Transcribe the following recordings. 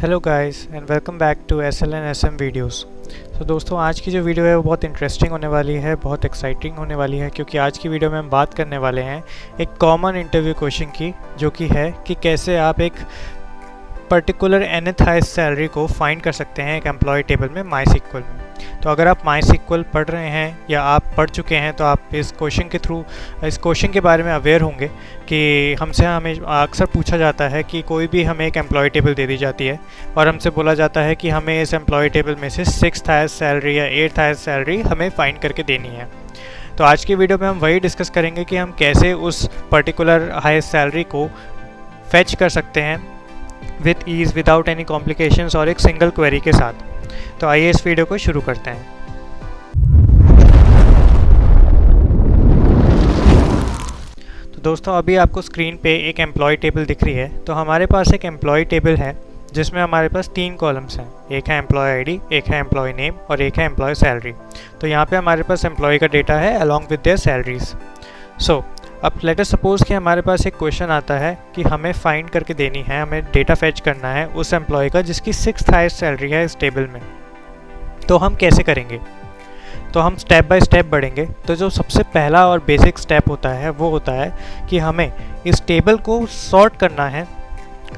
Hello guys and welcome back to SLN SM videos. तो दोस्तों आज की जो वीडियो है वो बहुत इंटरेस्टिंग होने वाली है, बहुत एक्साइटिंग होने वाली है, क्योंकि आज की वीडियो में हम बात करने वाले हैं एक कॉमन इंटरव्यू क्वेश्चन की, जो कि है कि कैसे आप एक पर्टिकुलर nth हाईएस्ट सैलरी को फाइंड कर सकते हैं एक एम्प्लॉय टेबल में MySQL में। तो अगर आप MySQL पढ़ रहे हैं या आप पढ़ चुके हैं तो आप इस क्वेश्चन के बारे में अवेयर होंगे कि हमें अक्सर पूछा जाता है कि कोई भी हमें एक एम्प्लॉय टेबल दे दी जाती है और हमसे बोला जाता है कि हमें इस एम्प्लॉय टेबल में से 6th हाईएस्ट सैलरी या 8th हाईएस्ट सैलरी हमें फाइंड करके देनी है। तो आज की वीडियो में हम वही डिस्कस करेंगे कि हम कैसे उस पर्टिकुलर हाईएस्ट सैलरी को फेच कर सकते हैं with ease, without any complications और एक सिंगल क्वेरी के साथ। तो आइए इस वीडियो को शुरू करते हैं। तो दोस्तों अभी आपको स्क्रीन पे एक एम्प्लॉय टेबल दिख रही है। तो हमारे पास एक एम्प्लॉय टेबल है जिसमें हमारे पास 3 कॉलम्स हैं, एक है एम्प्लॉय आईडी, एक है एम्प्लॉय नेम और एक है एम्प्लॉय सैलरी। तो यहाँ पे हमारे पास एम्प्लॉय का डेटा है अलॉन्ग विद देयर सैलरीज। सो अब लेट अस सपोज कि हमारे पास एक क्वेश्चन आता है कि हमें फाइंड करके देनी है, हमें डेटा फेच करना है उस एम्प्लॉय का जिसकी 6th हाईएस्ट सैलरी है इस टेबल में। तो हम कैसे करेंगे? तो हम स्टेप बाय स्टेप बढ़ेंगे। तो जो सबसे पहला और बेसिक स्टेप होता है वो होता है कि हमें इस टेबल को सॉर्ट करना है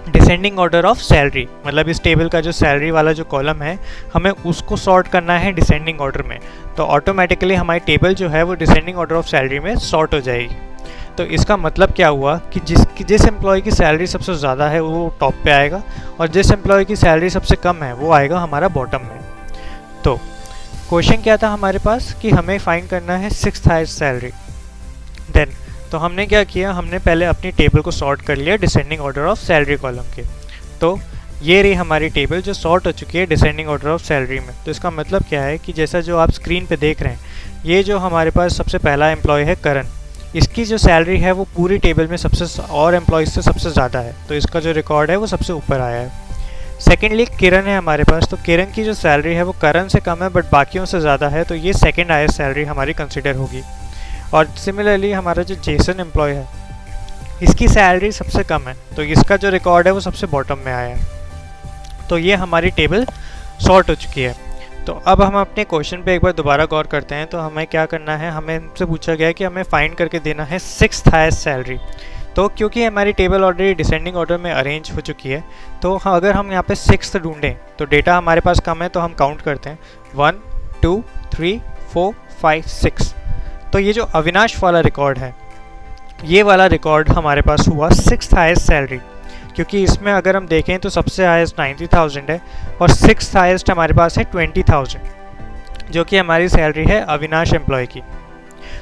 डिसेंडिंग ऑर्डर ऑफ सैलरी। मतलब इस टेबल का जो सैलरी वाला जो कॉलम है हमें उसको सॉर्ट करना है डिसेंडिंग ऑर्डर में। तो ऑटोमेटिकली हमारी टेबल जो है वो डिसेंडिंग ऑर्डर ऑफ सैलरी में सॉर्ट हो जाएगी। तो इसका मतलब क्या हुआ कि जिस एम्प्लॉय की सैलरी सबसे ज़्यादा है वो टॉप पे आएगा और जिस एम्प्लॉय की सैलरी सबसे कम है वो आएगा हमारा बॉटम में। तो क्वेश्चन क्या था हमारे पास कि हमें फाइंड करना है 6th हाईएस्ट सैलरी। देन तो हमने क्या किया, हमने पहले अपनी टेबल को सॉर्ट कर लिया descending order of salary column के। तो ये रही हमारी टेबल जो सॉर्ट हो चुकी है डिसेंडिंग ऑर्डर ऑफ सैलरी में। तो इसका मतलब क्या है कि जैसा जो आप स्क्रीन पे देख रहे हैं, ये जो हमारे पास सबसे पहला एम्प्लॉय है करण, इसकी जो सैलरी है वो पूरी टेबल में सबसे और एम्प्लॉयज़ से सबसे ज़्यादा है। तो इसका जो रिकॉर्ड है वो सबसे ऊपर आया है। सेकेंडली किरण है हमारे पास। तो किरण की जो सैलरी है वो करण से कम है बट बाकियों से ज़्यादा है, तो ये 2nd हाईएस्ट सैलरी हमारी कंसिडर होगी। और सिमिलरली हमारा जो जेसन एम्प्लॉय है इसकी सैलरी सबसे कम है, तो इसका जो रिकॉर्ड है वो सबसे बॉटम में आया है। तो ये हमारी टेबल सॉर्ट हो चुकी है। तो अब हम अपने क्वेश्चन पे एक बार दोबारा गौर करते हैं। तो हमें क्या करना है, हमें हमसे पूछा गया है कि हमें फाइंड करके देना है 6th हाईएस्ट सैलरी। तो क्योंकि हमारी टेबल ऑलरेडी डिसेंडिंग ऑर्डर में अरेंज हो चुकी है, तो अगर हम यहाँ पे 6th ढूंढें तो डेटा हमारे पास कम है, तो हम काउंट करते हैं 1 2 3 4 5 6। तो ये जो अविनाश वाला रिकॉर्ड है, ये वाला रिकॉर्ड हमारे पास हुआ 6th हाईएस्ट सैलरी, क्योंकि इसमें अगर हम देखें तो सबसे हाईएस्ट 90,000 है और 6th हाईएस्ट हमारे पास है 20,000, जो कि हमारी सैलरी है अविनाश एम्प्लॉय की।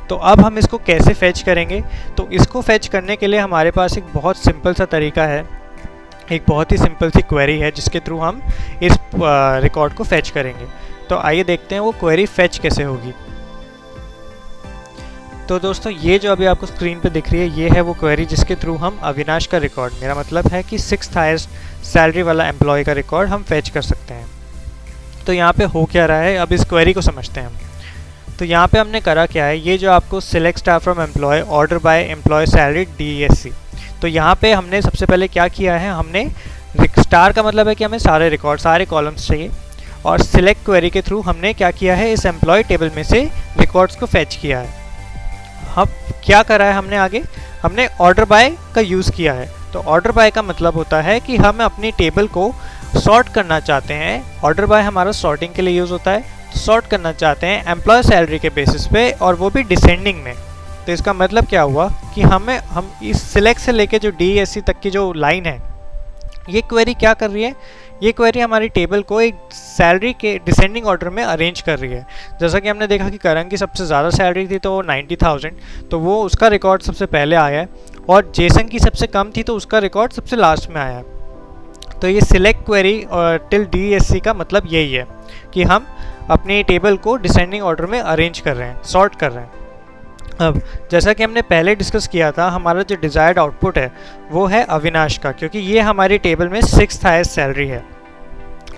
तो अब हम इसको कैसे फेच करेंगे? तो इसको फेच करने के लिए हमारे पास एक बहुत सिंपल सा तरीका है, एक बहुत ही सिंपल सी क्वेरी है जिसके थ्रू हम इस रिकॉर्ड को फेच करेंगे। तो आइए देखते हैं वो क्वेरी फेच कैसे होगी। तो दोस्तों ये जो अभी आपको स्क्रीन पे दिख रही है ये है वो क्वेरी जिसके थ्रू हम अविनाश का रिकॉर्ड, मेरा मतलब है कि 6th हाईएस्ट सैलरी वाला एम्प्लॉय का रिकॉर्ड हम फेच कर सकते हैं। तो यहाँ पे हो क्या रहा है, अब इस क्वेरी को समझते हैं हम। तो यहाँ पे हमने करा क्या है, ये जो आपको select star from employee order by employee salary DESC। तो यहाँ पे हमने सबसे पहले क्या किया है, हमने स्टार का मतलब है कि हमें सारे रिकॉर्ड, सारे कॉलम्स चाहिए, और सिलेक्ट क्वेरी के थ्रू हमने क्या किया है, इस एम्प्लॉय टेबल में से रिकॉर्ड्स को फेच किया है। अब क्या करा है हमने आगे, हमने ऑर्डर बाय का यूज़ किया है। तो ऑर्डर बाय का मतलब होता है कि हम अपनी टेबल को सॉर्ट करना चाहते हैं। ऑर्डर बाय हमारा सॉर्टिंग के लिए यूज़ होता है। सॉर्ट करना चाहते हैं एम्प्लॉय सैलरी के बेसिस पे और वो भी डिसेंडिंग में। तो इसका मतलब क्या हुआ कि हम इस सिलेक्ट से लेके जो DESC तक की जो लाइन है, ये क्वेरी क्या कर रही है, ये क्वेरी हमारी टेबल को एक सैलरी के डिसेंडिंग ऑर्डर में अरेंज कर रही है। जैसा कि हमने देखा कि करण की सबसे ज़्यादा सैलरी थी तो वो 90,000, तो वो उसका रिकॉर्ड सबसे पहले आया है, और जेसन की सबसे कम थी तो उसका रिकॉर्ड सबसे लास्ट में आया है। तो ये सिलेक्ट क्वेरी और टिल DESC का मतलब यही है कि हम अपनी टेबल को डिसेंडिंग ऑर्डर में अरेंज कर रहे हैं, सॉर्ट कर रहे हैं। अब जैसा कि हमने पहले डिस्कस किया था, हमारा जो डिज़ायर्ड आउटपुट है वो है अविनाश का, क्योंकि ये हमारी टेबल में 6th हाईएस्ट सैलरी है,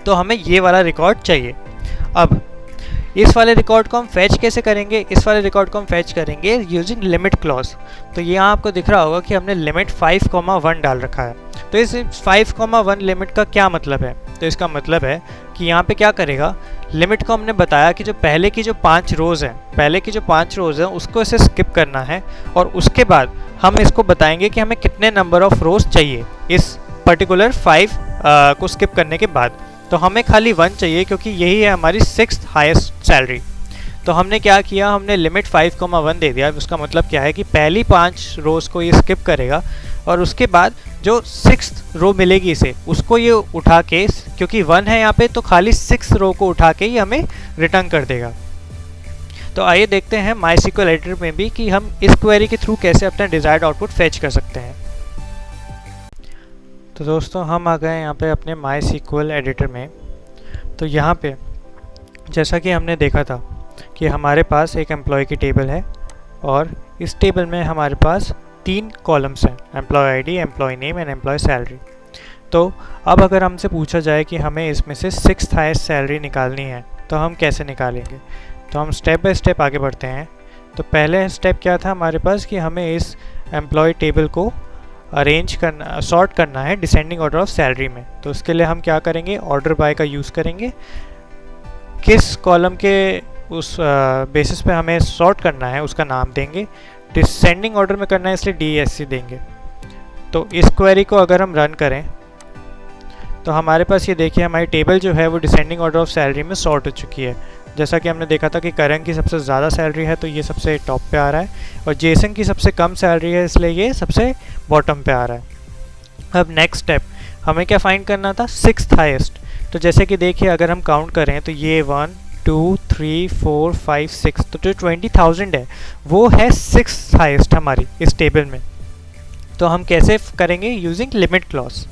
तो हमें ये वाला रिकॉर्ड चाहिए। अब इस वाले रिकॉर्ड को हम फैच कैसे करेंगे? इस वाले रिकॉर्ड को हम फैच करेंगे यूजिंग लिमिट क्लॉज। तो यहाँ आपको दिख रहा होगा कि हमने लिमिट 5,1 डाल रखा है। तो इस 5,1 लिमिट का क्या मतलब है? तो इसका मतलब है कि यहाँ पे क्या करेगा, लिमिट को हमने बताया कि जो पहले की जो 5 रोज़ हैं उसको इसे स्किप करना है, और उसके बाद हम इसको बताएंगे कि हमें कितने नंबर ऑफ रोज़ चाहिए इस पर्टिकुलर 5 को स्किप करने के बाद। तो हमें खाली 1 चाहिए क्योंकि यही है हमारी 6th हाईएस्ट सैलरी। तो हमने क्या किया, हमने लिमिट 5,1 दे दिया। उसका मतलब क्या है कि पहली 5 रोज़ को ये स्किप करेगा और उसके बाद जो 6th रो मिलेगी इसे, उसको ये उठा के, क्योंकि 1 है यहाँ पे तो खाली 6th रो को उठा के ही हमें रिटर्न कर देगा। तो आइए देखते हैं MySQL एडिटर में भी कि हम इस क्वेरी के थ्रू कैसे अपना डिज़ायर्ड आउटपुट फेच कर सकते हैं। तो दोस्तों हम आ गए यहाँ पे अपने MySQL एडिटर में। तो यहाँ पे जैसा कि हमने देखा था कि हमारे पास एक एम्प्लॉय की टेबल है और इस टेबल में हमारे पास 3 कॉलम्स हैं, employee ID, employee name and employee salary. तो अब अगर हमसे पूछा जाए कि हमें इसमें से 6th हाईएस्ट सैलरी निकालनी है तो हम कैसे निकालेंगे, तो हम स्टेप बाय स्टेप आगे बढ़ते हैं। तो पहले स्टेप क्या था हमारे पास कि हमें इस एम्प्लॉय टेबल को अरेंज करना, सॉर्ट करना है डिसेंडिंग ऑर्डर ऑफ सैलरी में। तो उसके लिए हम क्या करेंगे, ऑर्डर बाय का यूज़ करेंगे। किस कॉलम के उस बेसिस पे हमें सॉर्ट करना है उसका नाम देंगे, डिसेंडिंग ऑर्डर में करना है इसलिए DESC देंगे। तो इस क्वेरी को अगर हम रन करें तो हमारे पास ये देखिए हमारी टेबल जो है वो डिसेंडिंग ऑर्डर ऑफ सैलरी में सॉर्ट हो चुकी है। जैसा कि हमने देखा था कि करण की सबसे ज़्यादा सैलरी है तो ये सबसे टॉप पे आ रहा है, और जेसन की सबसे कम सैलरी है इसलिए ये सबसे बॉटम पे आ रहा है। अब नेक्स्ट स्टेप हमें क्या फाइंड करना था, 6th हाईएस्ट। तो जैसे कि देखिए अगर हम काउंट करें तो ये 1 2 3 4 5 6, तो जो 20,000 है वो है 6th हाईएस्ट हमारी इस टेबल में। तो हम कैसे करेंगे, यूजिंग लिमिट क्लॉज।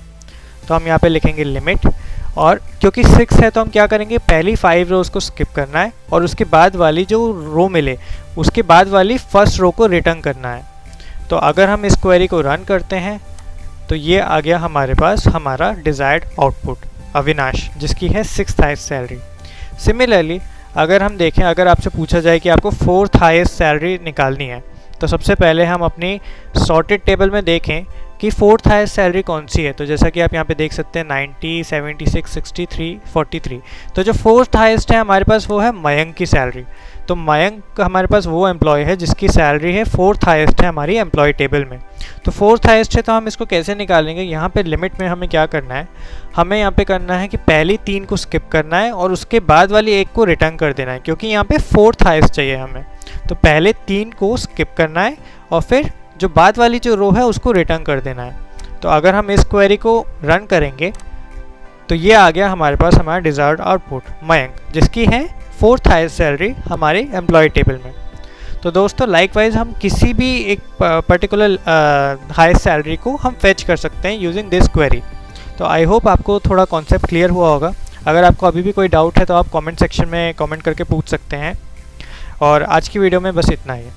तो हम यहाँ पे लिखेंगे लिमिट, और क्योंकि 6 है तो हम क्या करेंगे, पहली 5 रोज़ को स्किप करना है और उसके बाद वाली जो रो मिले उसके बाद वाली फर्स्ट रो को रिटर्न करना है। तो अगर हम इस क्वेरी को रन करते हैं तो ये आ गया हमारे पास हमारा डिज़ायर्ड आउटपुट, अविनाश, जिसकी है 6th हाईएस्ट सैलरी। सिमिलरली अगर हम देखें, अगर आपसे पूछा जाए कि आपको 4th हाईएस्ट सैलरी निकालनी है तो सबसे पहले हम अपनी सॉर्टेड टेबल में देखें कि 4th हाईएस्ट सैलरी कौन सी है। तो जैसा कि आप यहाँ पे देख सकते हैं 90, 76, 63, 43। तो जो 4th हाईएस्ट है हमारे पास वो है मयंक की सैलरी। तो मयंक हमारे पास वो एम्प्लॉय है जिसकी सैलरी है 4th हाईएस्ट है हमारी एम्प्लॉय टेबल में। तो 4th हाईएस्ट है तो हम इसको कैसे निकालेंगे, यहाँ पे लिमिट में हमें क्या करना है, हमें यहाँ पे करना है कि पहली 3 को स्किप करना है और उसके बाद वाली 1 को रिटर्न कर देना है, क्योंकि यहाँ पे 4th हाईएस्ट चाहिए हमें। तो पहले 3 को स्किप करना है और फिर जो बाद वाली जो रो है उसको रिटर्न कर देना है। तो अगर हम इस क्वेरी को रन करेंगे तो ये आ गया हमारे पास हमारा डिज़ायर्ड आउटपुट, मयंक, जिसकी है 4th हाईएस्ट सैलरी हमारे एम्प्लॉय टेबल में। तो दोस्तों लाइकवाइज हम किसी भी एक पर्टिकुलर हाईएस्ट सैलरी को हम फेच कर सकते हैं यूजिंग दिस क्वेरी। तो आई होप आपको थोड़ा कॉन्सेप्ट क्लियर हुआ होगा। अगर आपको अभी भी कोई डाउट है तो आप कमेंट सेक्शन में कमेंट करके पूछ सकते हैं। और आज की वीडियो में बस इतना ही है।